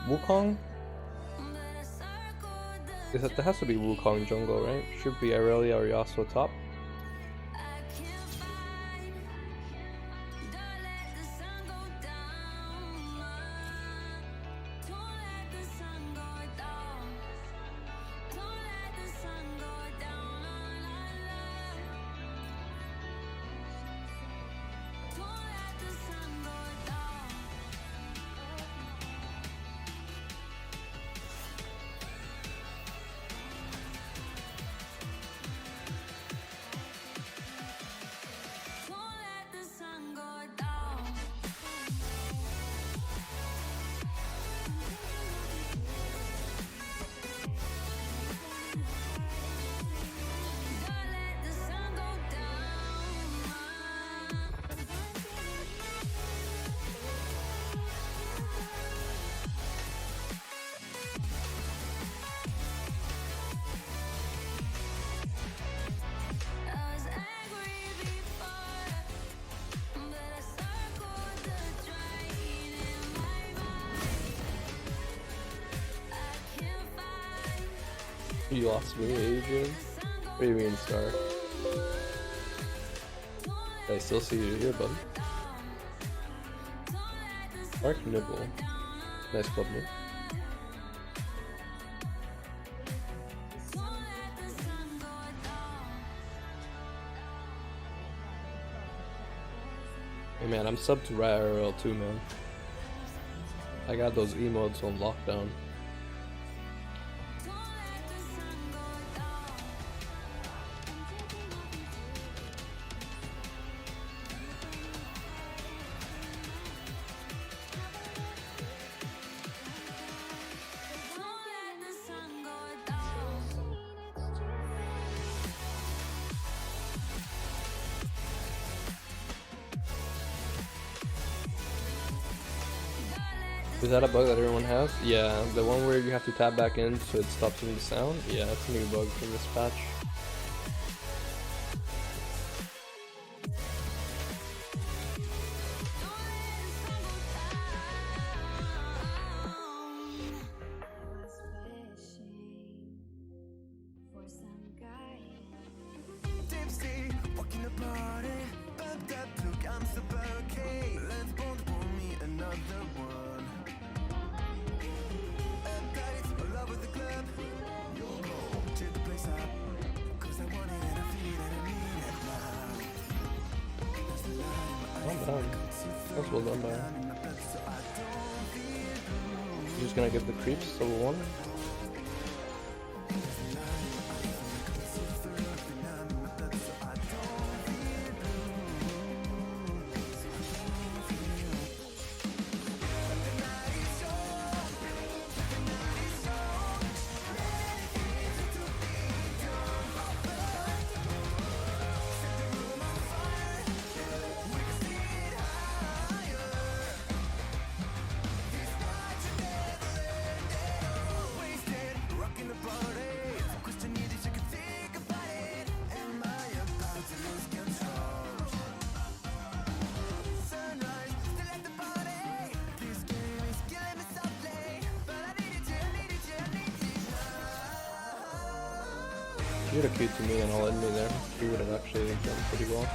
Wukong? There has to be Wukong jungle, right? Should be Irelia or Yasuo top. You lost me, Adrian. What do you mean, Star? I still see you here, bud. Mark Nibble. Nice club move. Hey man, I'm subbed to IRL too, man. I got those emotes on lockdown. Is that a bug that everyone has? Yeah, the one where you have to tap back in so it stops doing the sound? Yeah, that's a new bug from this patch. That's well done by him. You're just gonna get the creeps level 1? You would have queued to me and all in me there. You would have actually done pretty well.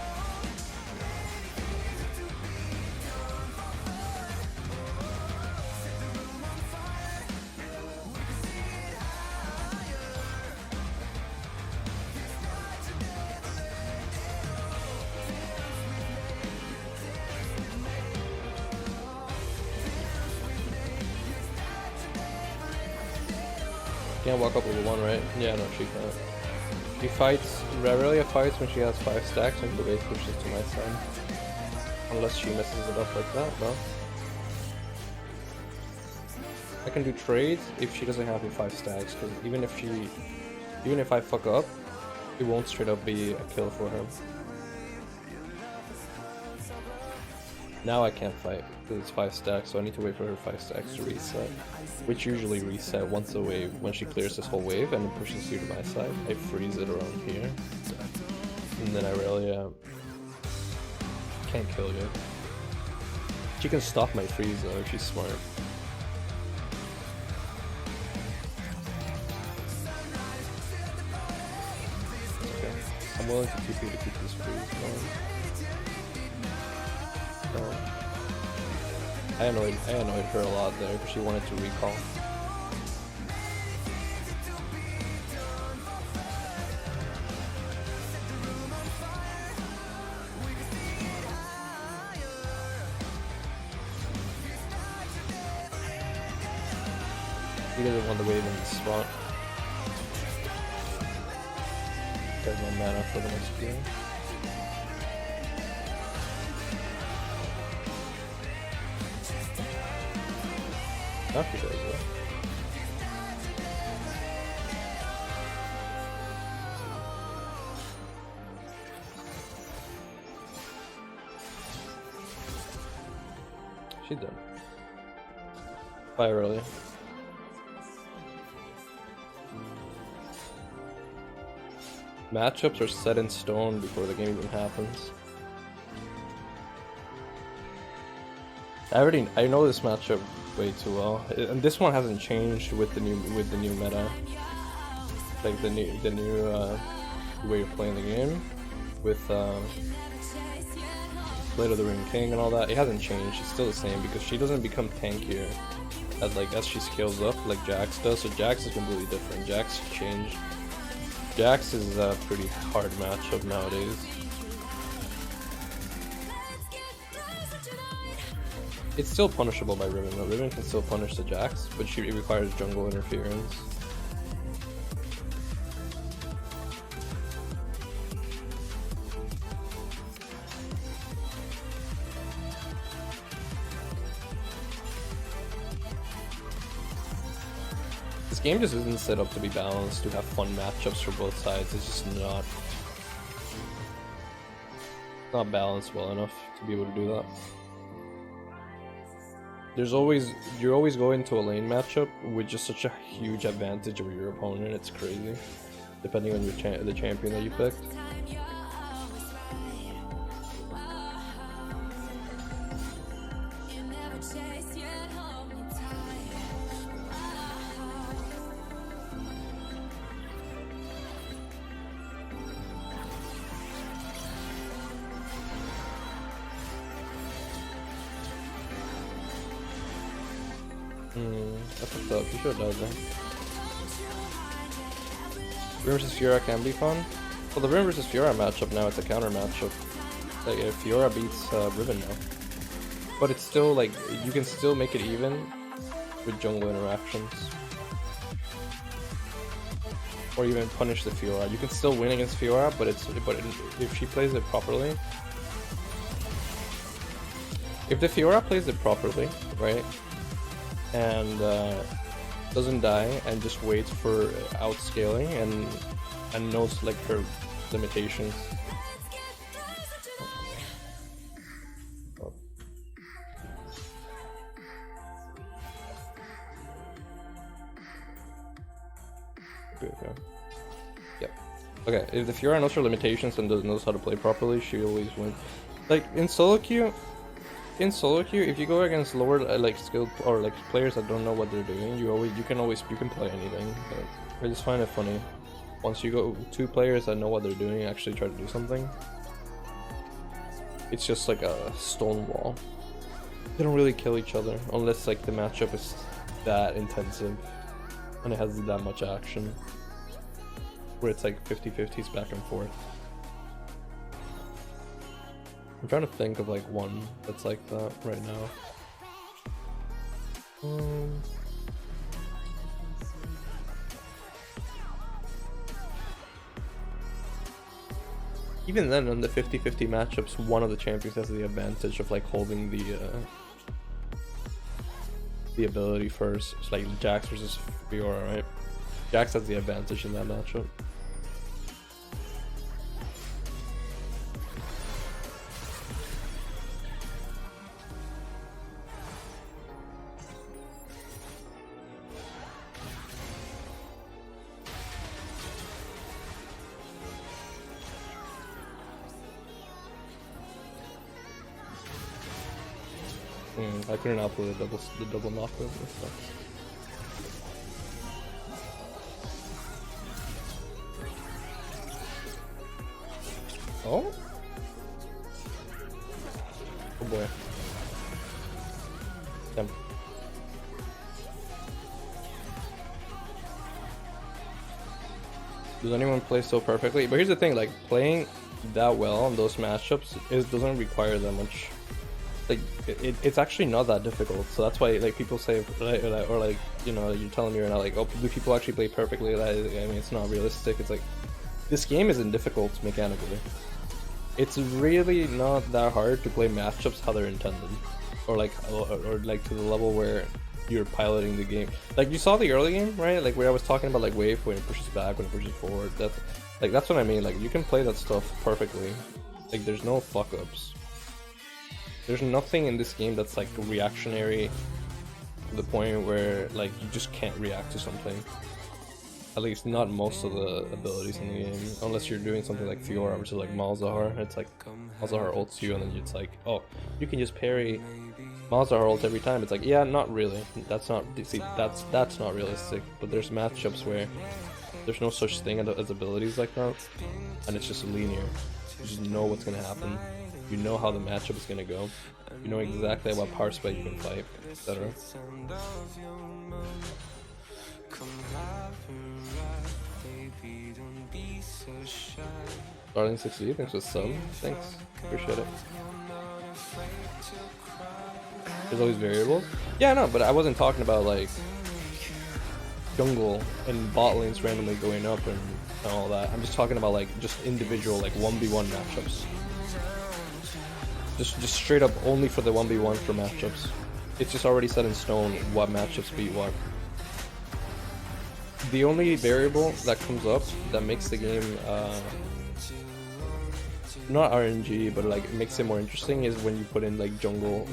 Can't walk up level 1, right? Yeah, no, she can't. She fights, Werhli fights when she has 5 stacks and the base pushes to my side. Unless she messes it up like that, no. I can do trades if she doesn't have the 5 stacks, because even if I fuck up, it won't straight up be a kill for her. Now I can't fight because it's 5 stacks, so I need to wait for her 5 stacks to reset, which usually reset once a wave when she clears this whole wave and pushes you to my side. I freeze it around here, and then Irelia can't kill you. She can stop my freeze though if she's smart. I'm willing to TP to keep this freeze going. So, I annoyed her a lot there because she wanted to recall. He doesn't want the wave in the spot. There's no mana for the next game. After does that. She's done. Bye, Irelia. Matchups are set in stone before the game even happens. I know this matchup way too well, and this one hasn't changed with the new meta, like the new way of playing the game with Blade of the Ring King and all that. It hasn't changed. It's still the same because she doesn't become tankier as she scales up like Jax does. So Jax is completely different. Jax changed. Jax is a pretty hard matchup nowadays. It's still punishable by Riven though. Riven can still punish the Jax, but it requires jungle interference. This game just isn't set up to be balanced, to have fun matchups for both sides. It's just not balanced well enough to be able to do that. You're always going to a lane matchup with just such a huge advantage over your opponent. It's crazy, depending on the champion that you picked. That's what's up. You should have died there. Rim vs Fiora can be fun. Well, the Rim vs Fiora matchup now, it's a counter matchup. Like, if Fiora beats Riven now. But it's still, like, you can still make it even with jungle interactions. Or even punish the Fiora. You can still win against Fiora, but if she plays it properly. If the Fiora plays it properly, right? And doesn't die and just waits for outscaling and knows like her limitations. Okay. Yep. Okay, if the Fiora knows her limitations and knows how to play properly, she always wins. Like in solo queue, if you go against lower like skilled or like players that don't know what they're doing, you can play anything. But I just find it funny. Once you go two players that know what they're doing actually try to do something, it's just like a stone wall. They don't really kill each other unless like the matchup is that intensive and it has that much action, where it's like 50-50s back and forth. I'm trying to think of like one that's like that right now. Even then, on the 50-50 matchups, one of the champions has the advantage of like holding the ability first. It's like Jax versus Fiora, right? Jax has the advantage in that matchup. I couldn't outplay the double knockout and stuff. Oh? Oh boy. Damn. Does anyone play so perfectly? But here's the thing, like, playing that well in those matchups doesn't require that much. Like, it's actually not that difficult. So that's why, like, people say, or like, you know, you're telling me right now, like, oh, do people actually play perfectly? I mean, it's not realistic. It's like, this game isn't difficult mechanically. It's really not that hard to play matchups how they're intended, or like to the level where you're piloting the game. Like, you saw the early game, right? Like, where I was talking about like wave when it pushes back, when it pushes forward. That's what I mean. Like, you can play that stuff perfectly. Like, there's no fuck ups. There's nothing in this game that's like reactionary to the point where like you just can't react to something. At least not most of the abilities in the game, unless you're doing something like Fiora, which is like Malzahar. It's like Malzahar ults you, and then it's like, oh, you can just parry Malzahar ult every time. It's like, yeah, not really. That's not. See, that's not realistic. But there's matchups where there's no such thing as abilities like that, and it's just linear. You just know what's gonna happen. You know how the matchup is gonna go. You know exactly what power spike you can fight, etc. Darling 60, thanks for the sub. Thanks, appreciate it. There's always variables. Yeah, no, but I wasn't talking about like jungle and bot lanes randomly going up and all that. I'm just talking about like just individual like 1v1 matchups. Just straight up only for the 1v1 for matchups. It's just already set in stone what matchups beat what. The only variable that comes up that makes the game not RNG, but like it makes it more interesting is when you put in like jungle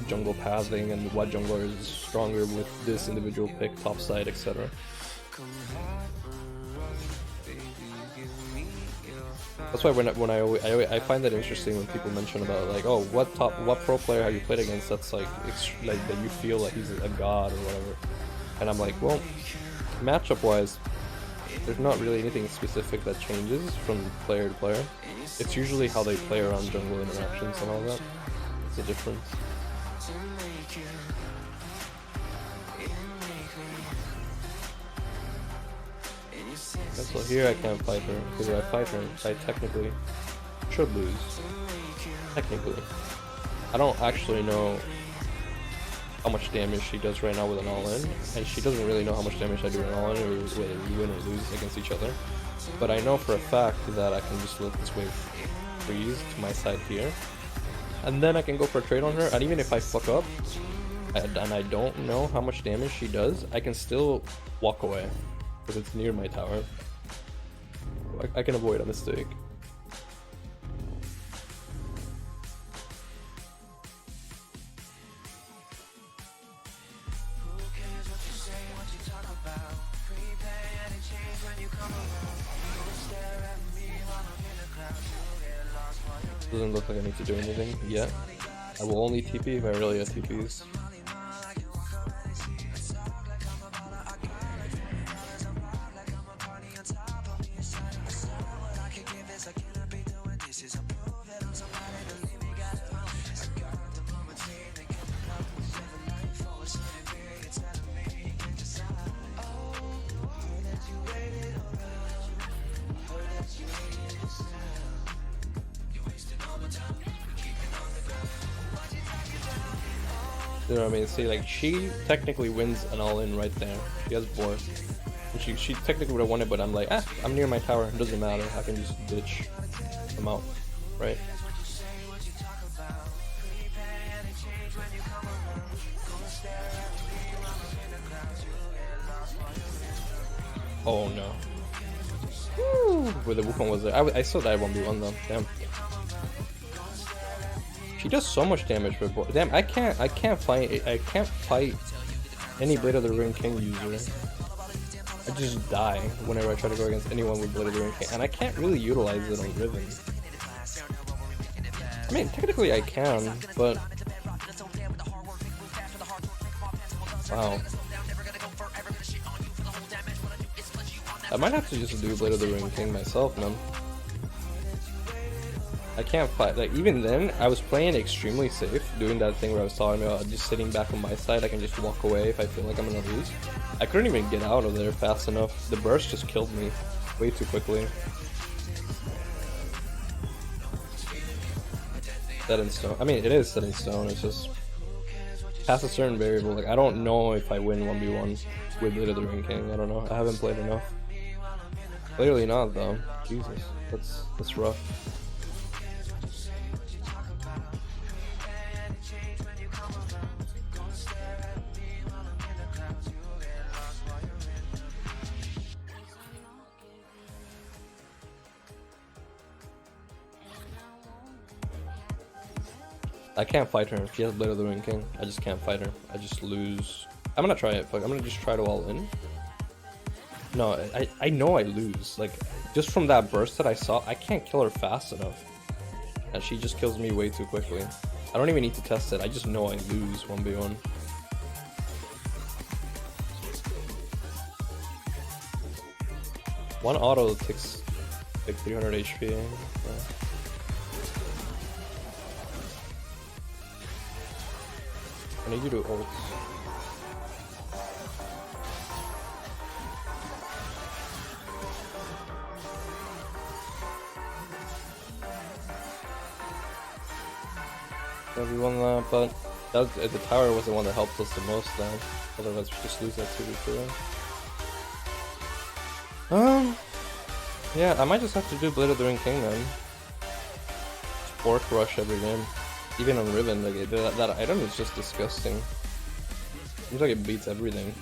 pathing and what jungler is stronger with this individual pick, top side, etc. That's why when I find that interesting when people mention about like, oh, what pro player have you played against that's like that you feel like he's a god or whatever, and I'm like, well, matchup wise, there's not really anything specific that changes from player to player. It's usually how they play around jungle interactions and all that. It's a difference. So here I can't fight her, because if I fight her, I technically should lose. Technically. I don't actually know how much damage she does right now with an all-in, and she doesn't really know how much damage I do with an all-in, or whether we win or lose against each other. But I know for a fact that I can just let this wave freeze to my side here, and then I can go for a trade on her, and even if I fuck up, and I don't know how much damage she does, I can still walk away, because it's near my tower. I can avoid a mistake. Doesn't look like I need to do anything yet. I will only TP if Irelia TPs. You know what I mean? See, like, she technically wins an all-in right there. She has board. And she technically would have won it, but I'm like, I'm near my tower. It doesn't matter. I can just ditch them out, right? Oh no. Woo! Where the Wukong was there. I still died 1v1 though. Damn. She does so much damage for board. Damn, I can't fight any Blade of the Ring King user. I just die whenever I try to go against anyone with Blade of the Ring King, and I can't really utilize it on Riven. I mean, technically I can, but wow. I might have to just do Blade of the Ring King myself, man. I can't fight. Like, even then, I was playing extremely safe, doing that thing where I was talking about just sitting back on my side. I can just walk away if I feel like I'm gonna lose. I couldn't even get out of there fast enough. The burst just killed me way too quickly. Set in stone. I mean, it is set in stone. It's just past a certain variable. Like, I don't know if I win 1v1 with Blade of the Ring King. I don't know. I haven't played enough. Clearly not, though. Jesus, that's rough. I can't fight her. She has Blade of the Ring King. I just can't fight her. I just lose. I'm gonna try it. Fuck, I'm gonna just try to all in. No, I know I lose. Like, just from that burst that I saw, I can't kill her fast enough. And she just kills me way too quickly. I don't even need to test it. I just know I lose 1v1. One auto takes like 300 HP. Yeah. I need you to ult. We won that, but the tower was the one that helped us the most then. Otherwise we just lose that 2v2. Yeah, I might just have to do Blade of the Ring King then. Fork rush every game. Even on Riven, like that item is just disgusting. Seems like it beats everything.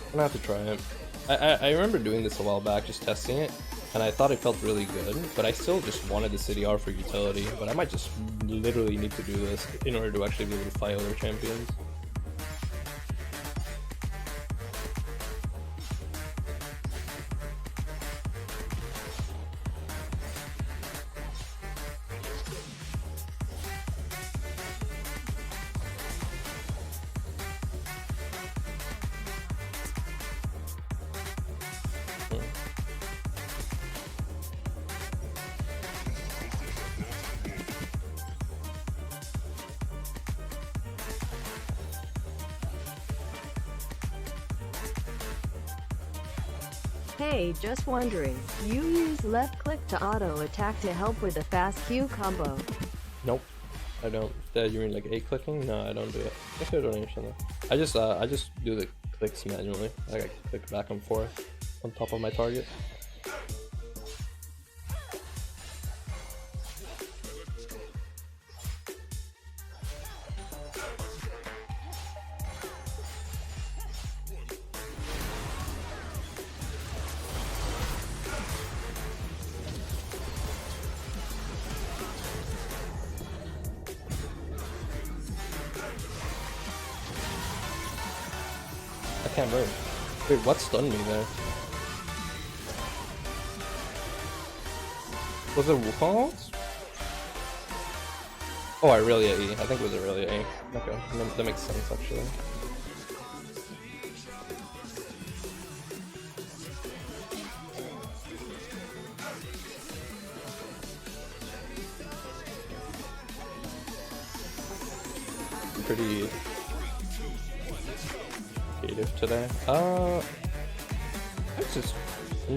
I'm gonna have to try it. I remember doing this a while back, just testing it, and I thought it felt really good, but I still just wanted the City R for utility. But I might just literally need to do this in order to actually be able to fight other champions. Hey, just wondering, you use left click to auto attack to help with the fast Q combo? Nope, I don't. You mean like A clicking? No, I don't do it. Thanks for the donation though. I just do the clicks manually. I click back and forth on top of my target. I can't move. Wait, what stunned me there? Was it Wukong ult? Oh, Irelia E. I think it was Irelia E. Okay, that makes sense actually. Pretty creative today. I'm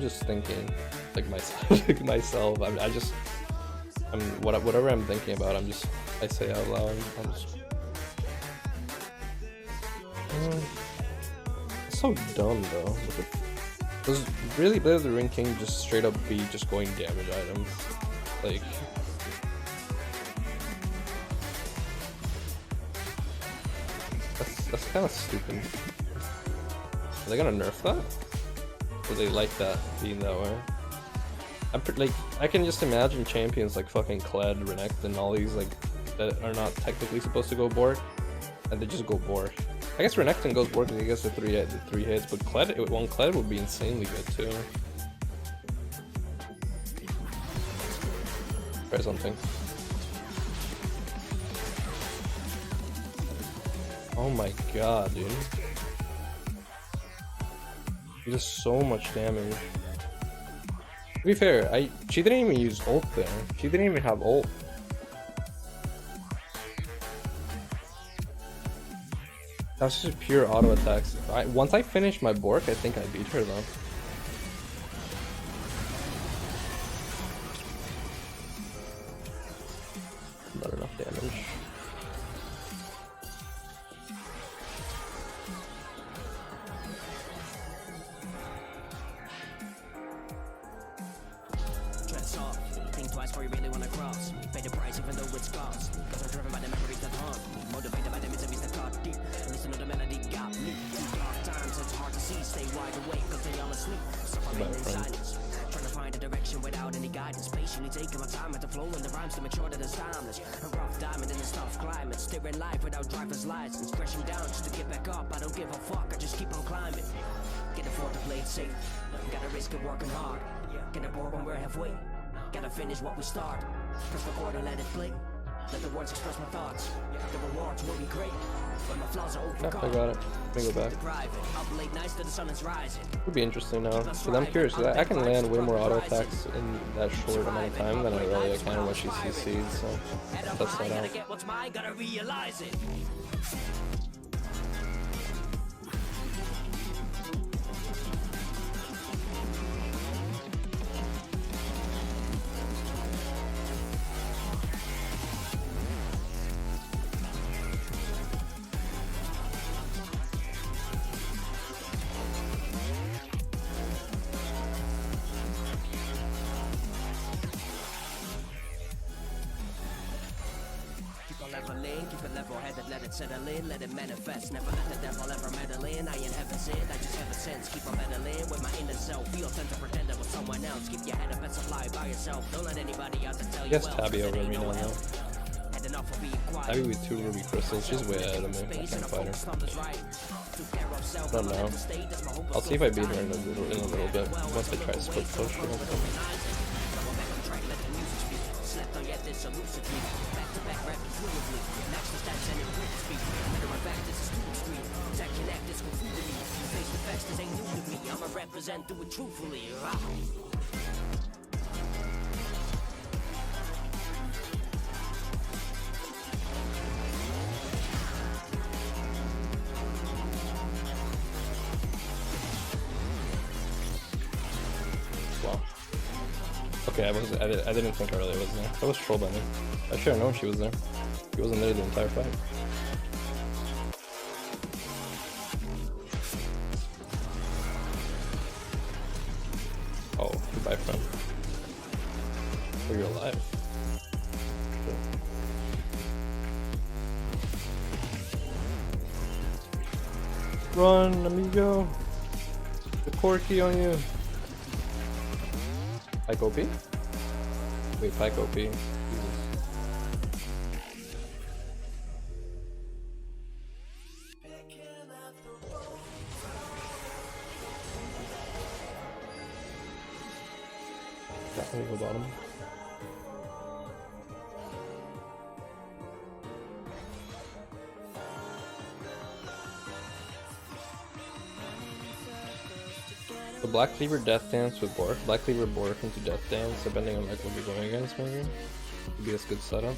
just thinking like myself. Whatever I'm thinking about, I say out loud. It's so dumb though. Does really Blade of the Ring King just straight up be just going damage items? Like, that's kind of stupid. Are they gonna nerf that? Or they like that being that way? I can just imagine champions like fucking Kled, Renekton, and all these like that are not technically supposed to go Bork, and they just go Bork. I guess Renekton goes Bork because he gets the three hits, but Kled would be insanely good too. Try something. Oh my god, dude. He does so much damage. To be fair, she didn't even use ult there. She didn't even have ult. That's just pure auto attacks. Once I finish my Bork, I think I beat her though. Not enough damage. Dress off, think twice before you really wanna cross. Pay the price even though it's cost. Cause I'm driven by the memories that haunt me. Motivated by the miseries that got deep. Listen to the melody got me. Through dark times it's hard to see. Stay wide awake cause they all asleep. Suffering in silence. Trying to find a direction without any guidance. Patiently taking my time at the flow and the rhymes to make sure that it's timeless. A rough diamond in a tough climate. Steering life without driver's license. Crashing down just to get back up. I don't give a fuck, I just keep on climbing. Can afford to play it safe. Gotta risk it working hard. Get aboard when we're halfway. Gotta finish what we start. Press record and let it play. Let the words express my thoughts. The rewards will be great. But my flaws are Yeah, overcome. I got it. Let me go back. Up late nights till the sun is rising. Would be interesting now. But I'm curious, because I can land way more auto attacks in that short amount of time than I really can when she CC'd, so that's that out. Get what's mine, gotta realize it. Keep it level-headed, let it settle in, let it manifest. Never let the devil ever meddle in. I ain't heaven sent, I just have a sense. Keep on meddling with my inner self. Feel tend to pretend it was someone else. Keep your head up and supply by yourself. Don't let anybody out to tell you. Yes, Tabby over me now. Tabby with 2 ruby crystals, she's way ahead of me. I can't fight her. I don't know. I'll see if I beat her in a little bit. Once I try to split push or something. I'ma represent, do it truthfully. Wow. Okay, I didn't think Irelia was there. That was troll by me. I should have known she was there. She wasn't there the entire fight. Oh, goodbye, friend. Oh, you're alive. Run, amigo. The corky on you. Pike OP? Wait, Pike OP. Jesus. Got me the bottom. The Black Cleaver Death Dance with Bork. Black Cleaver Bork into Death Dance, depending on like what you're going against, maybe. Could be a good setup.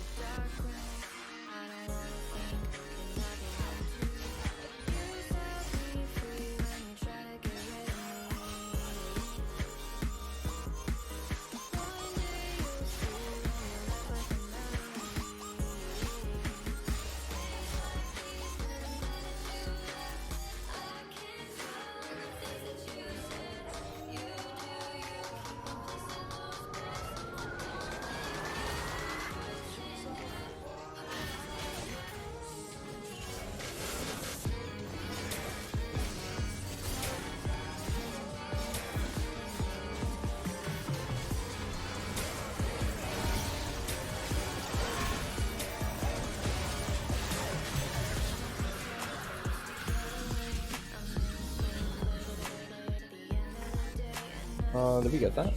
Did we get that?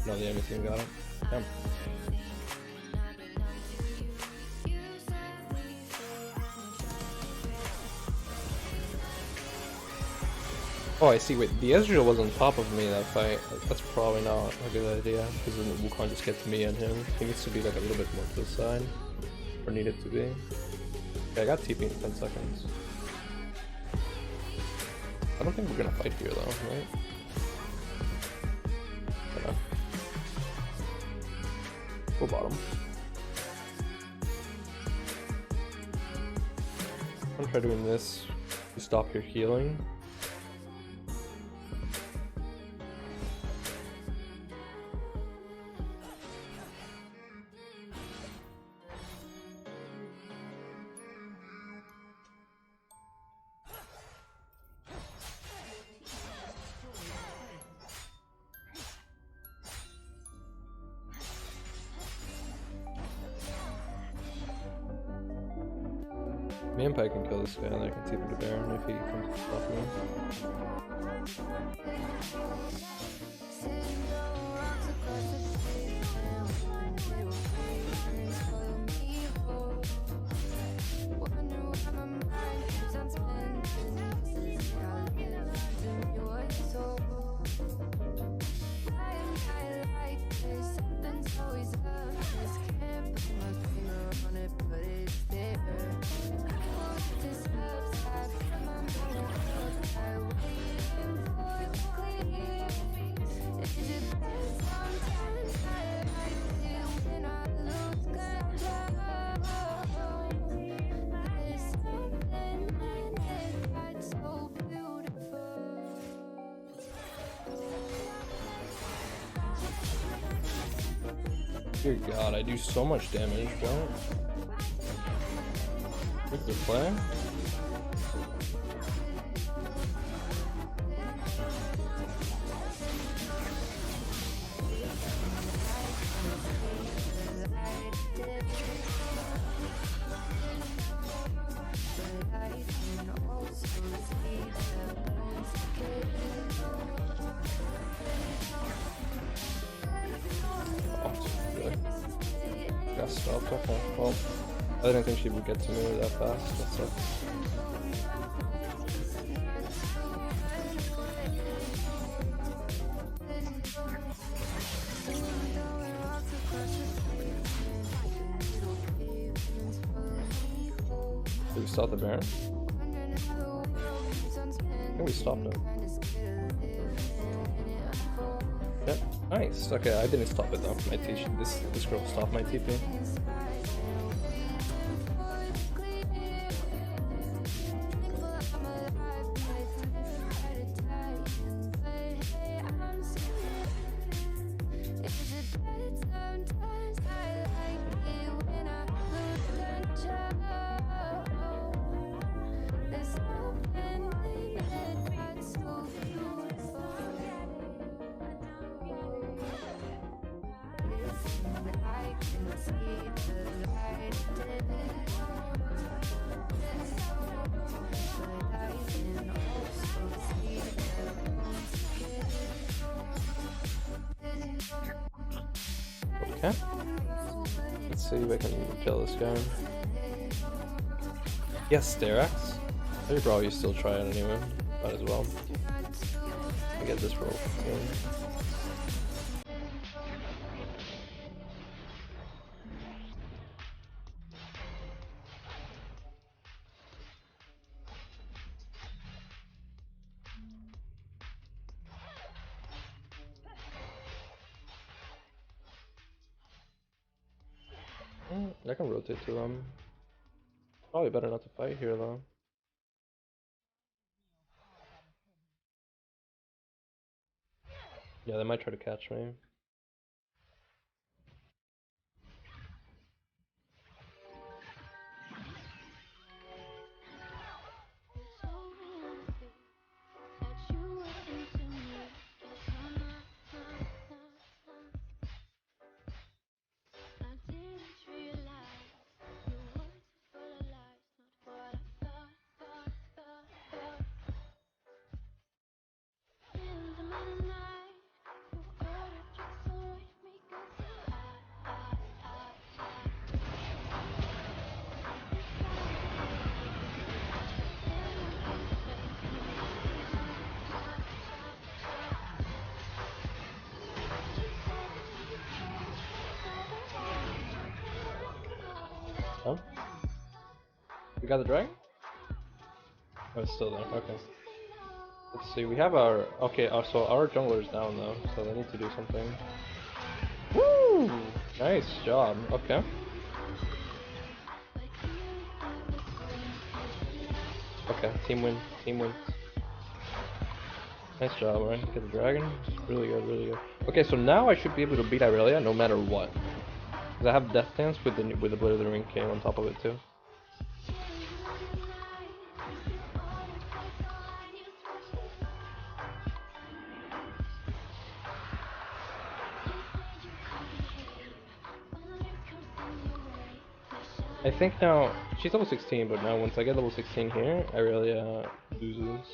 No, the enemy team got it. Damn. Oh, I see. Wait, the Ezreal was on top of me that fight. That's probably not a good idea, because then Wukong just gets me and him. He needs to be like a little bit more to the side. Or need it to be. Okay, I got TP in 10 seconds. I don't think we're gonna fight here though, right? Yeah. Go bottom. I'm gonna try doing this. You stop your healing. Me and Pike can kill this guy and I can TP the Baron if he comes to stop me. Dear God, I do so much damage, what? What's the play? Got stopped, okay. Well, I didn't think she would get to me that fast, that sucks. Did we stop the Baron? I think we stopped him. Yep, nice. Okay, I didn't stop it though. My this girl stopped my TP. Okay. Let's see if I can kill this guy. Yes, Derax. I should probably still try it anyway. Might as well. I get this roll. I can rotate to them. Probably better not to fight here though. Yeah, they might try to catch me. Oh? We got the dragon? Oh, it's still there. Okay. Let's see. We have our okay. So our jungler is down though, so they need to do something. Woo! Nice job. Okay. Okay. Team win. Team win. Nice job, right? Get the dragon. Really good. Really good. Okay, so now I should be able to beat Irelia no matter what. Cause I have Death Dance with the Blade of the Ring King on top of it too. I think now she's level 16, but now once I get level 16 here, Irelia loses.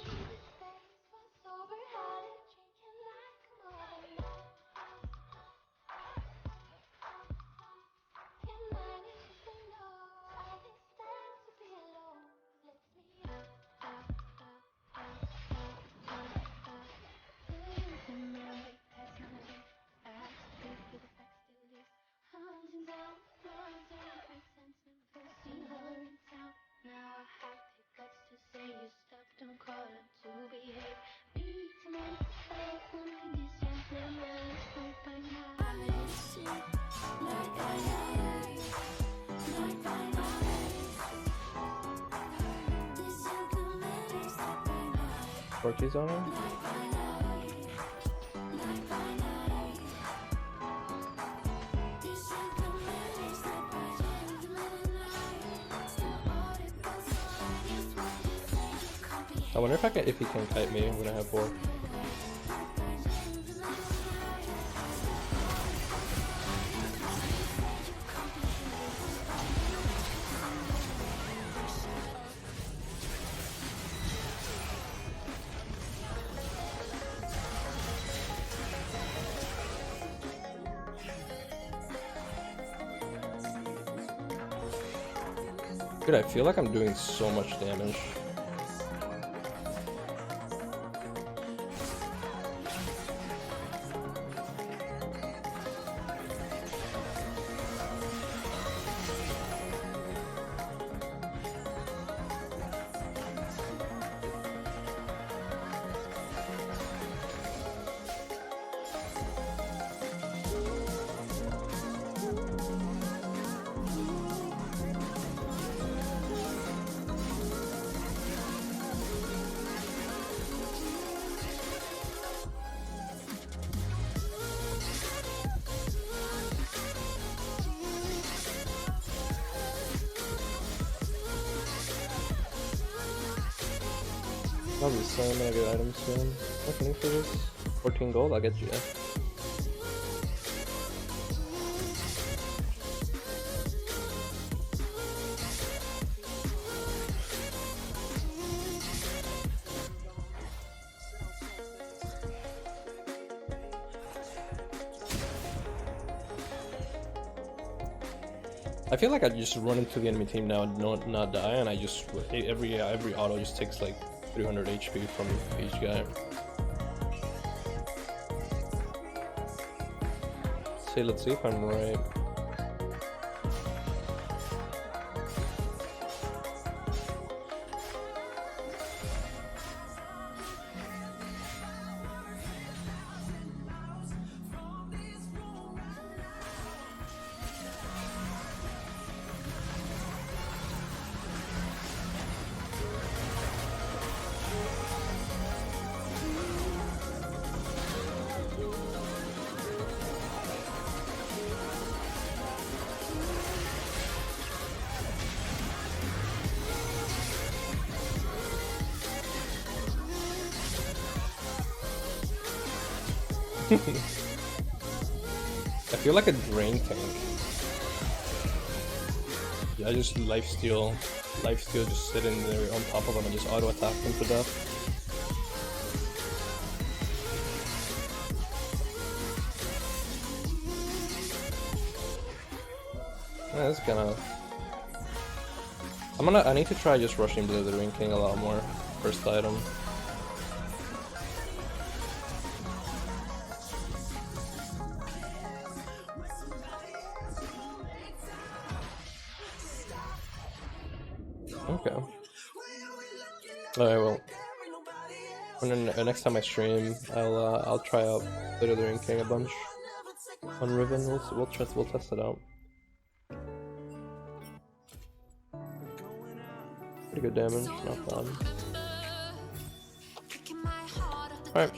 Forky's on her? I wonder if he can kite me when I have 4. Dude, I feel like I'm doing so much damage. I'll be selling many good items soon. What can I for this? 14 gold? I'll get you. I feel like I just run into the enemy team now and not die, and I just every auto just takes like 300 HP from each guy. See, let's see if I'm right. I feel like a drain tank. Yeah, I just lifesteal, just sit in there on top of them and just auto attack them to death. Yeah, that's kind of. I need to try just rushing Blade of the Ring King a lot more. First item. And then next time I stream, I'll try out Blithering King a bunch on Riven. We'll test it out. Pretty good damage, not bad. Alright.